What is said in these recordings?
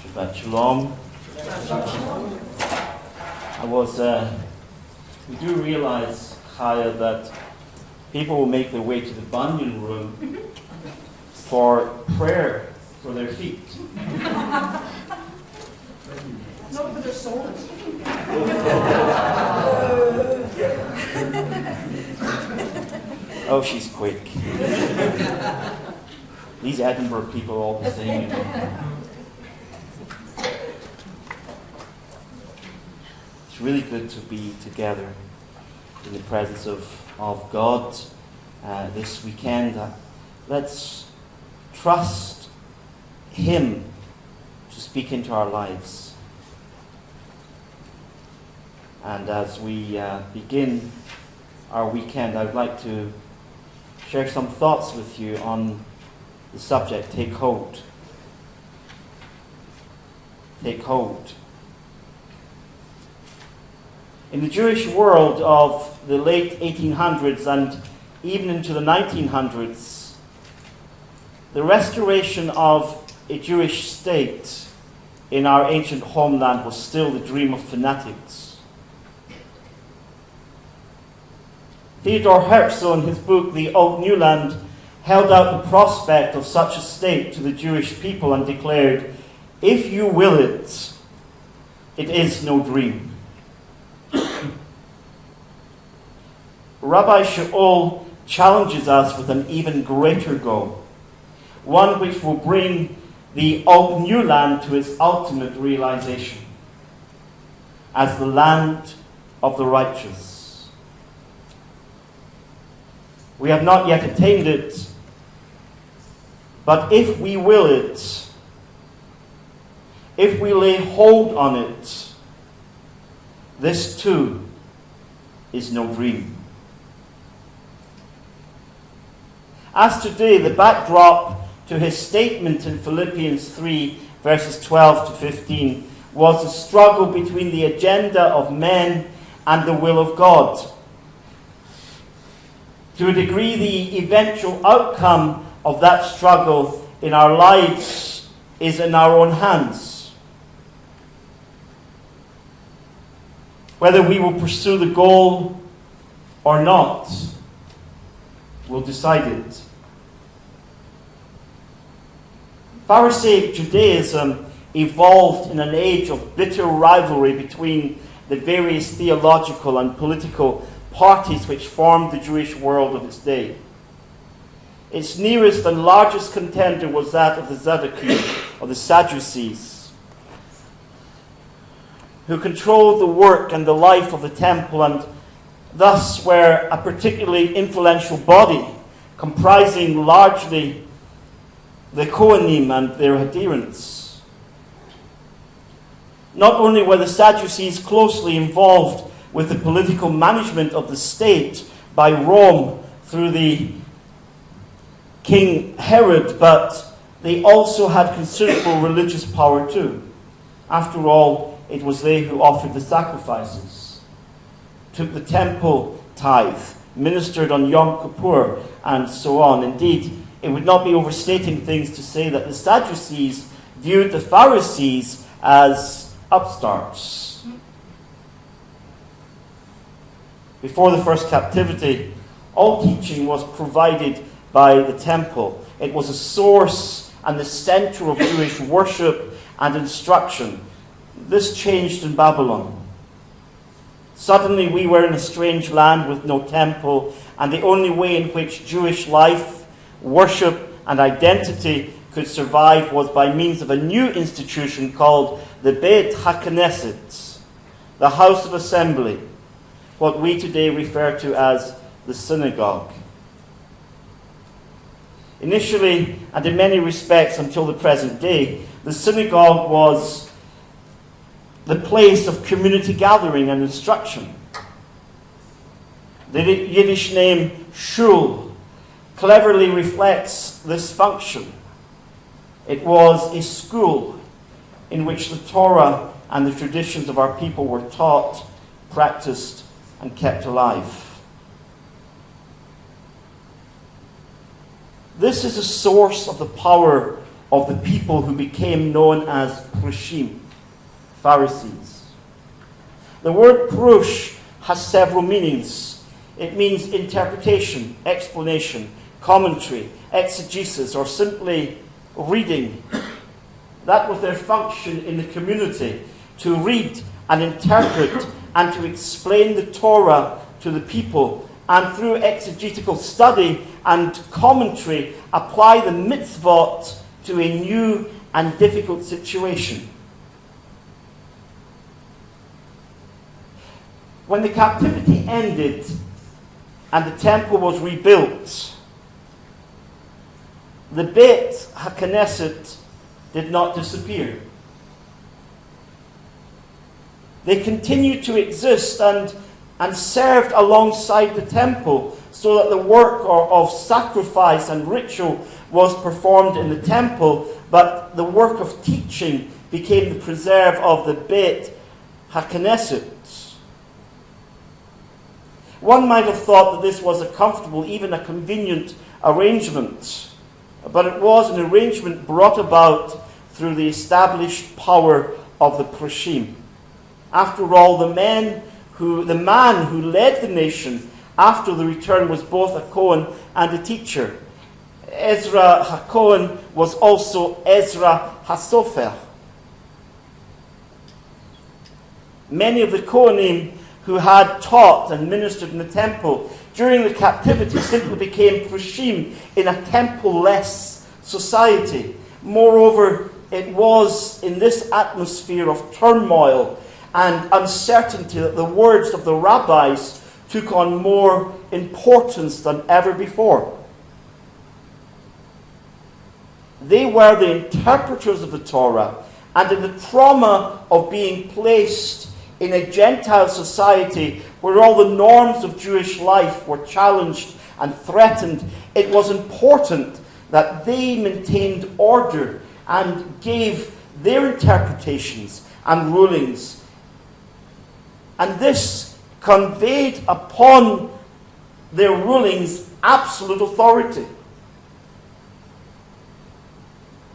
Shabbat Shalom. We do realize, Chaya, that people will make their way to the Bunyan room for prayer for their feet. Not for their souls. Oh, she's quick. These Edinburgh people are all the same. You know. It's really good to be together in the presence of God this weekend. Let's trust Him to speak into our lives. And as we begin our weekend, I would like to share some thoughts with you on the subject, take hold. Take hold. In the Jewish world of the late 1800s and even into the 1900s, the restoration of a Jewish state in our ancient homeland was still the dream of fanatics. Theodor Herzl, in his book The Old New Land, held out the prospect of such a state to the Jewish people and declared, "If you will it, it is no dream." Rabbi HaOr challenges us with an even greater goal, one which will bring the Old New Land to its ultimate realization as the land of the righteous. We have not yet attained it, but if we will it, if we lay hold on it, this too is no dream. As today, the backdrop to his statement in Philippians 3, verses 12 to 15, was the struggle between the agenda of men and the will of God. To a degree, the eventual outcome of that struggle in our lives is in our own hands. Whether we will pursue the goal or not will decide it. Pharisaic Judaism evolved in an age of bitter rivalry between the various theological and political parties which formed the Jewish world of its day. Its nearest and largest contender was that of the Zadokis, or the Sadducees, who controlled the work and the life of the temple and thus were a particularly influential body comprising largely the Kohanim and their adherents. Not only were the Sadducees closely involved with the political management of the state by Rome through the King Herod, but they also had considerable religious power too. After all, it was they who offered the sacrifices, took the temple tithe, ministered on Yom Kippur, and so on. Indeed, it would not be overstating things to say that the Sadducees viewed the Pharisees as upstarts. Before the first captivity, all teaching was provided by the temple. It was a source and the center of Jewish worship and instruction. This changed in Babylon. Suddenly we were in a strange land with no temple, and the only way in which Jewish life, worship, and identity could survive was by means of a new institution called the Beit HaKnesset, the House of Assembly, what we today refer to as the synagogue. Initially, and in many respects until the present day, the synagogue was the place of community gathering and instruction. The Yiddish name shul cleverly reflects this function. It was a school in which the Torah and the traditions of our people were taught, practiced, and kept alive. This is a source of the power of the people who became known as Prushim, Pharisees. The word Prush has several meanings. It means interpretation, explanation, commentary, exegesis, or simply reading. That was their function in the community, to read and interpret and to explain the Torah to the people, and through exegetical study and commentary apply the mitzvot to a new and difficult situation. When the captivity ended and the temple was rebuilt, the Beit HaKnesset did not disappear. They continued to exist and served alongside the temple, so that the work of sacrifice and ritual was performed in the temple, but the work of teaching became the preserve of the Beit HaKnesset. One might have thought that this was a comfortable, even a convenient arrangement, but it was an arrangement brought about through the established power of the Prushim. After all, the man who led the nation after the return was both a Kohen and a teacher. Ezra HaKohen was also Ezra HaSofer. Many of the Kohanim who had taught and ministered in the temple during the captivity simply became Prushim in a temple-less society. Moreover, it was in this atmosphere of turmoil and uncertainty that the words of the rabbis took on more importance than ever before. They were the interpreters of the Torah, and in the trauma of being placed in a Gentile society where all the norms of Jewish life were challenged and threatened, it was important that they maintained order and gave their interpretations and rulings. And this conveyed upon their rulings absolute authority.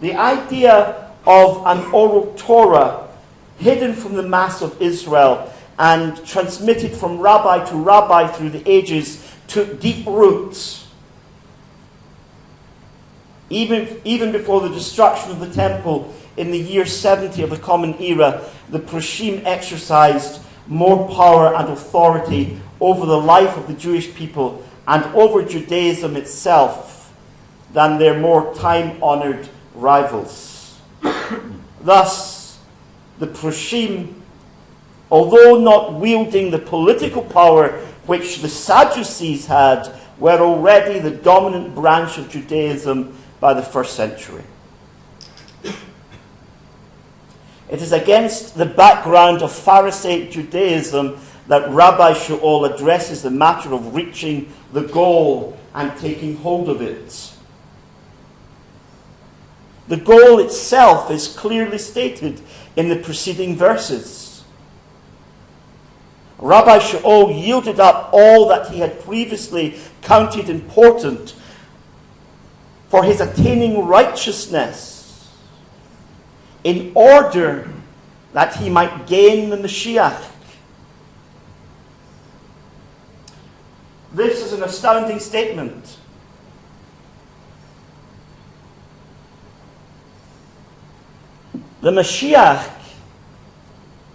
The idea of an oral Torah hidden from the mass of Israel and transmitted from rabbi to rabbi through the ages took deep roots. Even before the destruction of the temple in the year 70 of the Common Era, the Prushim exercised more power and authority over the life of the Jewish people and over Judaism itself than their more time-honored rivals. Thus, the Prushim, although not wielding the political power which the Sadducees had, were already the dominant branch of Judaism by the 1st century. It is against the background of Pharisaic Judaism that Rabbi HaOr addresses the matter of reaching the goal and taking hold of it. The goal itself is clearly stated in the preceding verses. Rabbi HaOr yielded up all that he had previously counted important for his attaining righteousness, in order that he might gain the Mashiach. This is an astounding statement. The Mashiach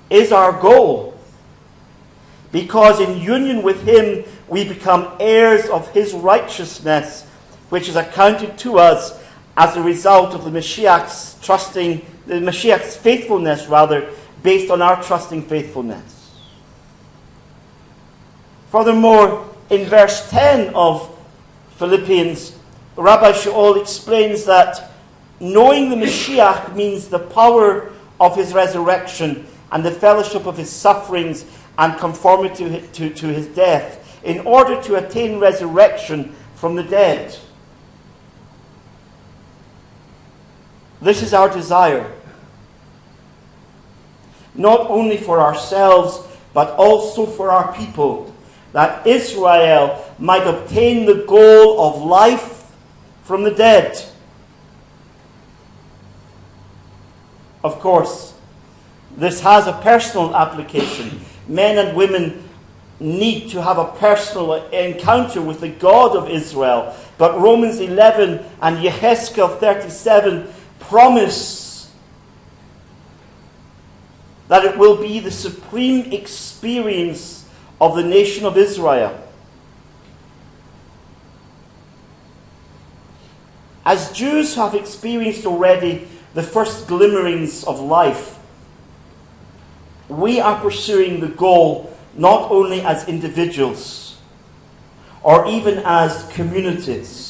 is our goal, because in union with him we become heirs of his righteousness, which is accounted to us as a result of the Mashiach's faithfulness, based on our trusting faithfulness. Furthermore, in verse 10 of Philippians, Rabbi HaOr explains that knowing the Mashiach means the power of his resurrection and the fellowship of his sufferings and conformity to his death, in order to attain resurrection from the dead. This is our desire, not only for ourselves, but also for our people, that Israel might obtain the goal of life from the dead. Of course, this has a personal application. Men and women need to have a personal encounter with the God of Israel. But Romans 11 and Yechezkel 37 promise that it will be the supreme experience of the nation of Israel. As Jews have experienced already the first glimmerings of life, we are pursuing the goal not only as individuals or even as communities,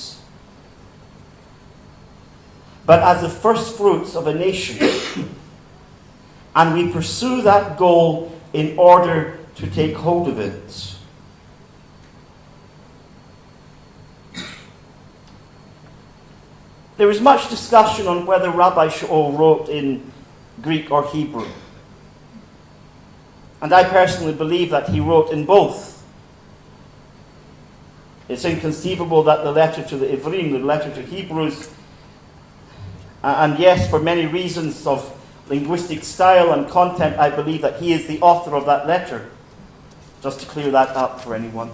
but as the first fruits of a nation. And we pursue that goal in order to take hold of it. There is much discussion on whether Rabbi HaOr wrote in Greek or Hebrew. And I personally believe that he wrote in both. It's inconceivable that the letter to the Ivrim, the letter to Hebrews, and yes, for many reasons of linguistic style and content, I believe that he is the author of that letter. Just to clear that up for anyone.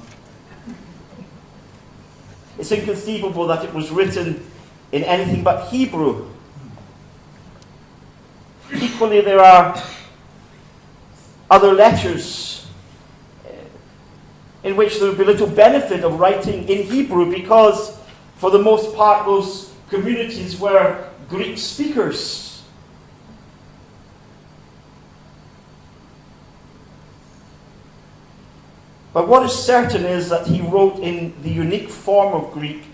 It's inconceivable that it was written in anything but Hebrew. Equally, there are other letters in which there would be little benefit of writing in Hebrew, because for the most part those communities were Greek speakers. But what is certain is that he wrote in the unique form of Greek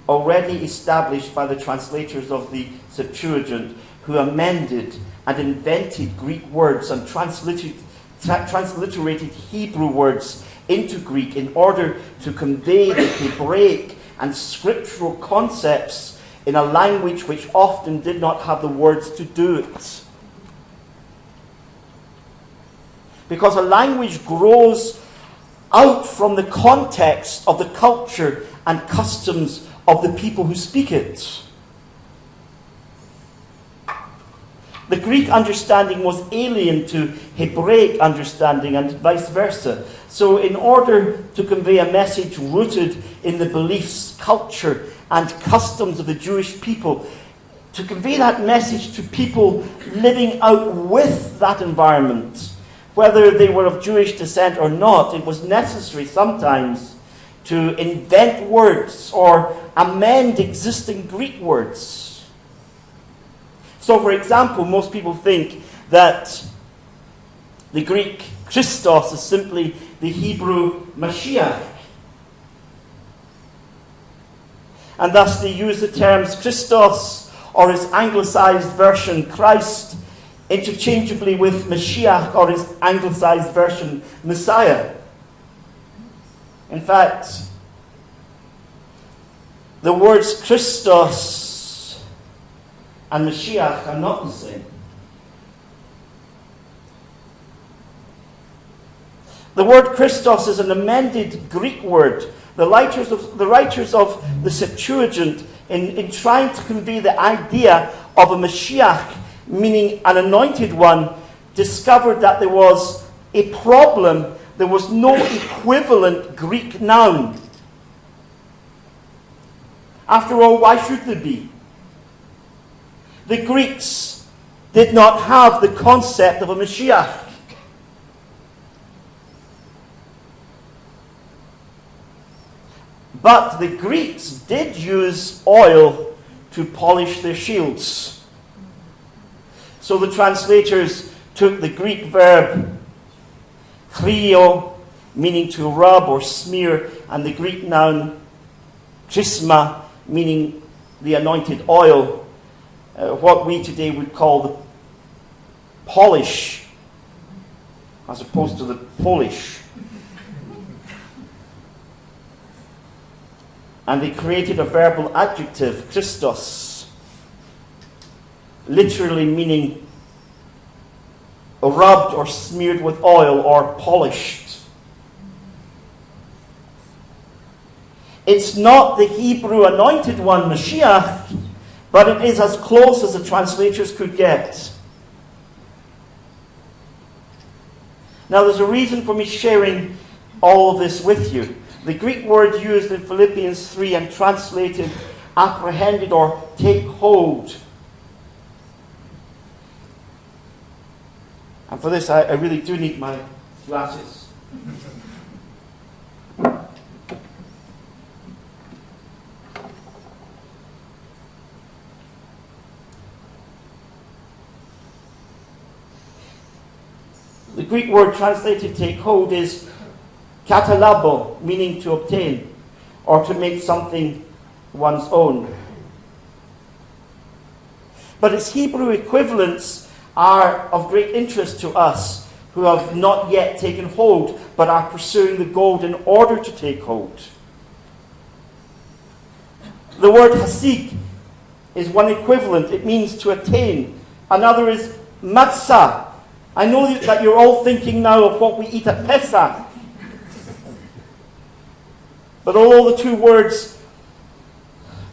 already established by the translators of the Septuagint, who amended and invented Greek words and transliterated Hebrew words into Greek in order to convey the Hebraic and scriptural concepts in a language which often did not have the words to do it. Because a language grows out from the context of the culture and customs of the people who speak it. The Greek understanding was alien to Hebraic understanding and vice versa. So in order to convey a message rooted in the beliefs, culture, and customs of the Jewish people, to convey that message to people living out with that environment, whether they were of Jewish descent or not, it was necessary sometimes to invent words or amend existing Greek words. So, for example, most people think that the Greek Christos is simply the Hebrew Mashiach. And thus they use the terms Christos or his anglicized version Christ interchangeably with Mashiach or his anglicized version Messiah. In fact, the words Christos and Mashiach are not the same. The word Christos is an amended Greek word. The writers of the Septuagint in trying to convey the idea of a Mashiach, meaning an anointed one, discovered that there was a problem. There was no equivalent Greek noun. After all, why should there be? The Greeks did not have the concept of a Mashiach. But the Greeks did use oil to polish their shields. So the translators took the Greek verb chrio, meaning to rub or smear, and the Greek noun chrisma, meaning the anointed oil, what we today would call the polish, as opposed to the Polish. And they created a verbal adjective, Christos, literally meaning rubbed or smeared with oil or polished. It's not the Hebrew anointed one, Mashiach, but it is as close as the translators could get. Now, there's a reason for me sharing all of this with you. The Greek word used in Philippians 3 and translated apprehended or take hold. And for this, I really do need my glasses. The Greek word translated take hold is katalabo, meaning to obtain or to make something one's own. But its Hebrew equivalents are of great interest to us who have not yet taken hold but are pursuing the goal in order to take hold. The word hasik is one equivalent. It means to attain. Another is matzah. I know that you're all thinking now of what we eat at Pesach. But although the two words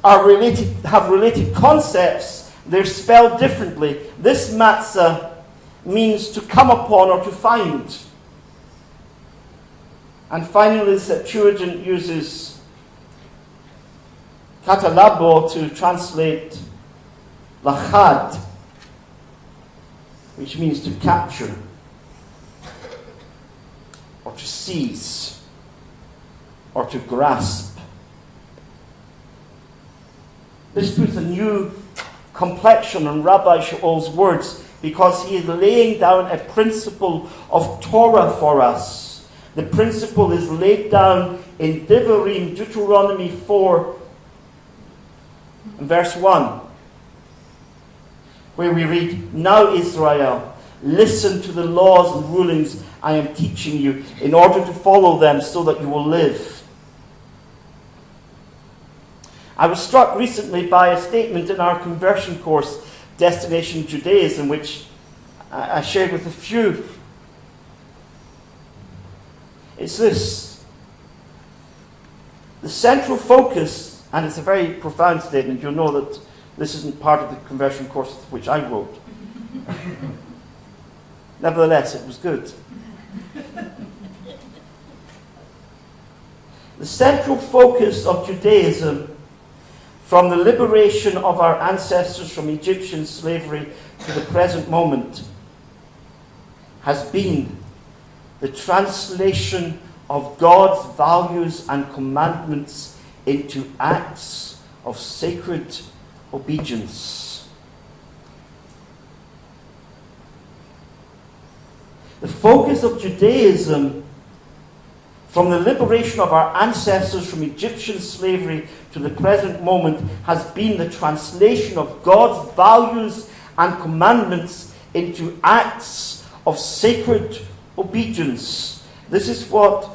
are related, have related concepts, they're spelled differently. This matzah means to come upon or to find. And finally, the Septuagint uses katalabo to translate lachad, which means to capture or to seize or to grasp. This puts a new complexion on Rabbi HaOr's words because he is laying down a principle of Torah for us. The principle is laid down in Devarim, Deuteronomy 4, verse 1, where we read, "Now Israel, listen to the laws and rulings I am teaching you in order to follow them so that you will live." I was struck recently by a statement in our conversion course, Destination Judaism, which I shared with a few. It's this: the central focus, and it's a very profound statement. You'll know that this isn't part of the conversion course which I wrote. Nevertheless, it was good. The central focus of Judaism, from the liberation of our ancestors from Egyptian slavery to the present moment, has been the translation of God's values and commandments into acts of sacred obedience. The focus of Judaism, from the liberation of our ancestors from Egyptian slavery to the present moment, has been the translation of God's values and commandments into acts of sacred obedience. This is what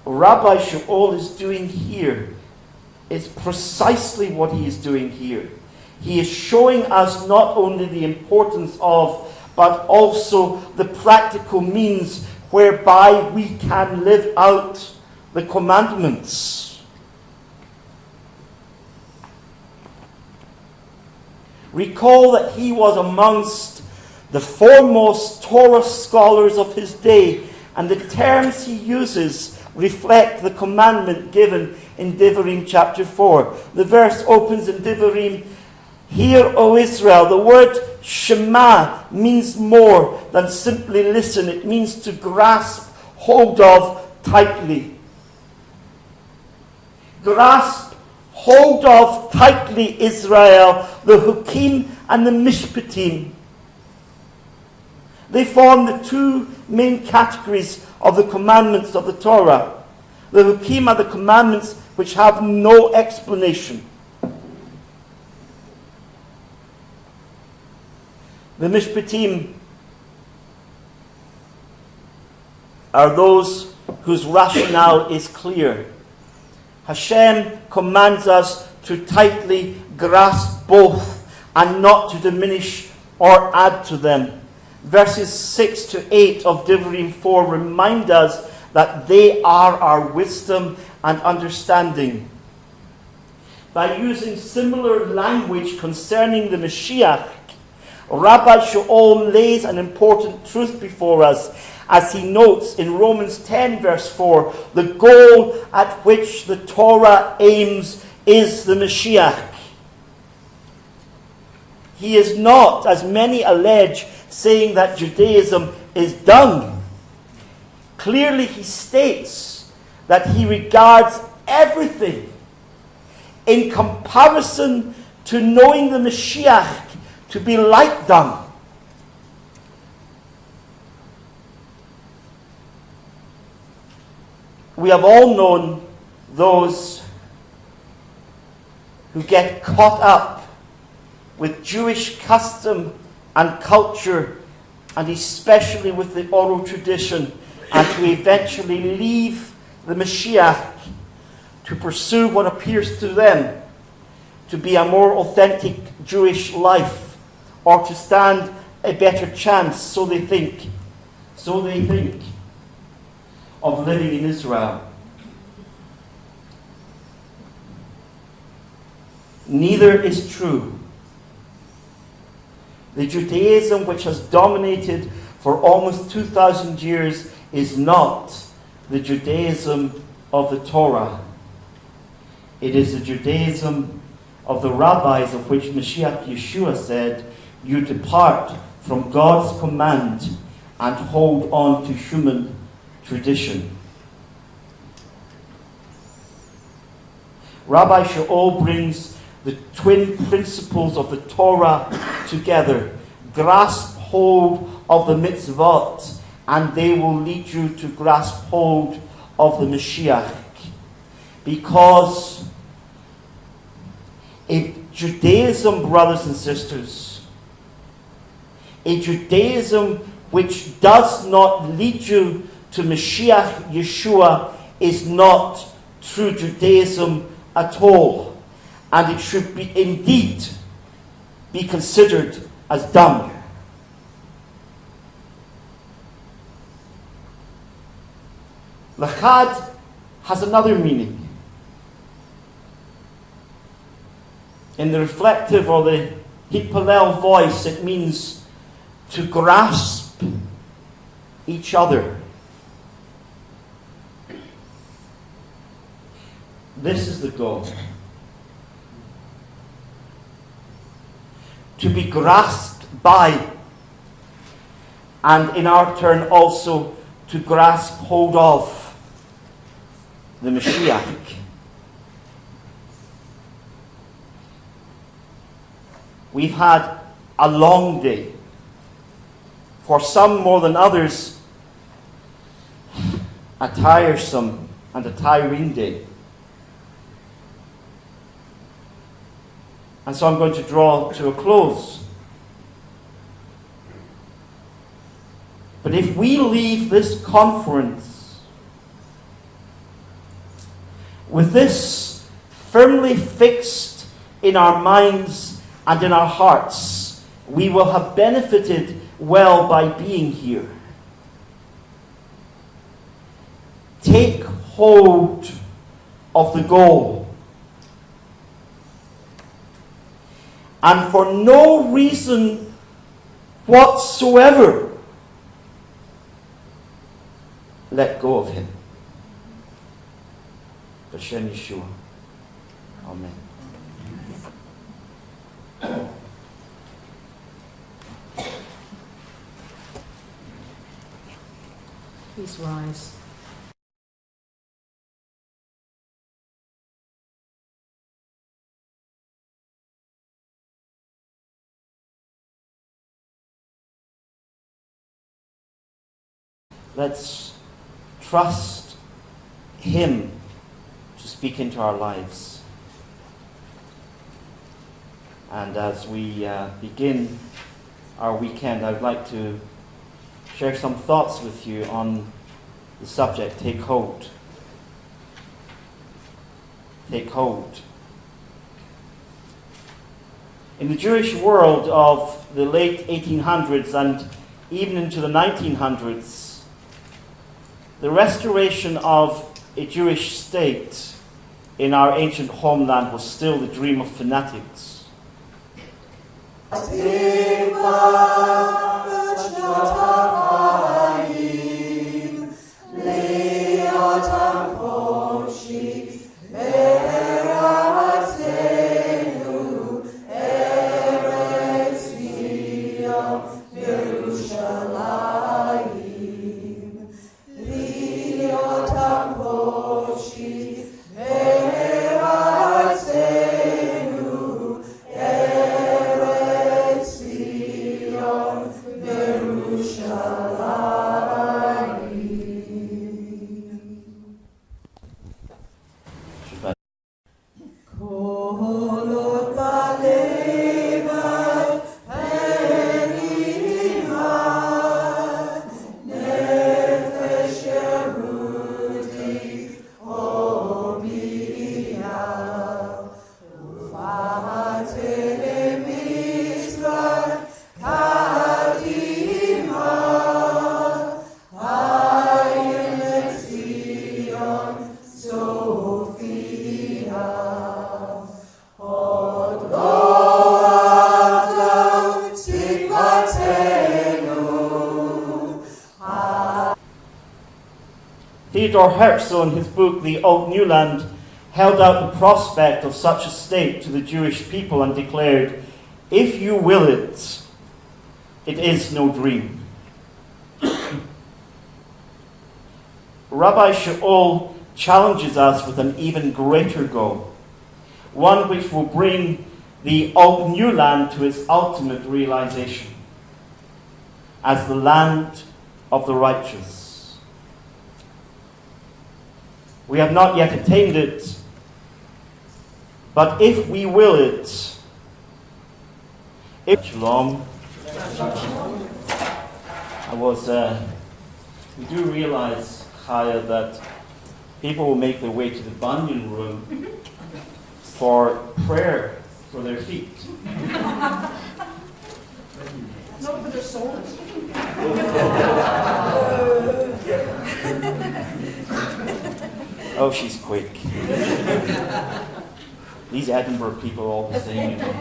Rabbi HaOr is doing here. It's precisely what he is doing here. He is showing us not only the importance of, but also the practical means whereby we can live out the commandments. Recall that he was amongst the foremost Torah scholars of his day, and the terms he uses reflect the commandment given in Devarim chapter 4. The verse opens in Devarim, "Hear, O Israel." The word Shema means more than simply listen. It means to grasp hold of tightly. Grasp hold of tightly, Israel, the Hukim and the Mishpatim. They form the two main categories of the commandments of the Torah. The Hukim are the commandments which have no explanation. The Mishpatim are those whose rationale is clear. Hashem commands us to tightly grasp both and not to diminish or add to them. Verses 6 to 8 of Devarim 4 remind us that they are our wisdom and understanding. By using similar language concerning the Mashiach, Rabbi HaOr lays an important truth before us, as he notes in Romans 10 verse 4, the goal at which the Torah aims is the Mashiach. He is not, as many allege, saying that Judaism is done. Clearly he states that he regards everything in comparison to knowing the Mashiach to be like dung. We have all known those who get caught up with Jewish custom and culture, and especially with the oral tradition, and to eventually leave the Mashiach to pursue what appears to them to be a more authentic Jewish life, or to stand a better chance, so they think, of living in Israel. Neither is true. The Judaism which has dominated for almost 2,000 years is not the Judaism of the Torah. It is the Judaism of the rabbis, of which Mashiach Yeshua said, "You depart from God's command and hold on to human tradition." Rabbi HaOr brings the twin principles of the Torah together. Grasp hold of the mitzvot, and they will lead you to grasp hold of the Mashiach. Because a Judaism, brothers and sisters, a Judaism which does not lead you to Mashiach Yeshua is not true Judaism at all. And it should be indeed be considered as dung. Lachad has another meaning. In the reflective or the Hipalel voice, it means to grasp each other. This is the goal. To be grasped by, and in our turn also to grasp hold of the Mashiach. We've had a long day. For some more than others, a tiresome and a tiring day. And so I'm going to draw to a close. But if we leave this conference with this firmly fixed in our minds and in our hearts, we will have benefited well by being here. Take hold of the goal. and for no reason whatsoever let go of him. B'Shem Yeshua. Amen. Please rise. Let's trust him to speak into our lives. And as we begin our weekend, I would like to share some thoughts with you on the subject, take hold. Take hold. In the Jewish world of the late 1800s and even into the 1900s, the restoration of a Jewish state in our ancient homeland was still the dream of fanatics. Herzl, in his book, The Old New Land, held out the prospect of such a state to the Jewish people and declared, "If you will it, it is no dream." Rabbi HaOr challenges us with an even greater goal, one which will bring the Old New Land to its ultimate realization as the land of the righteous. We have not yet attained it, but if we will it, Shalom. We do realize, Chaya, that people will make their way to the Bunyan room for prayer for their feet. Not for their souls. Oh, she's quick. These Edinburgh people are all the same, you know.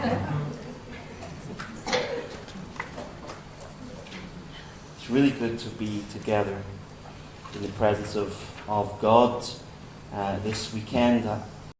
It's really good to be together in the presence of God this weekend.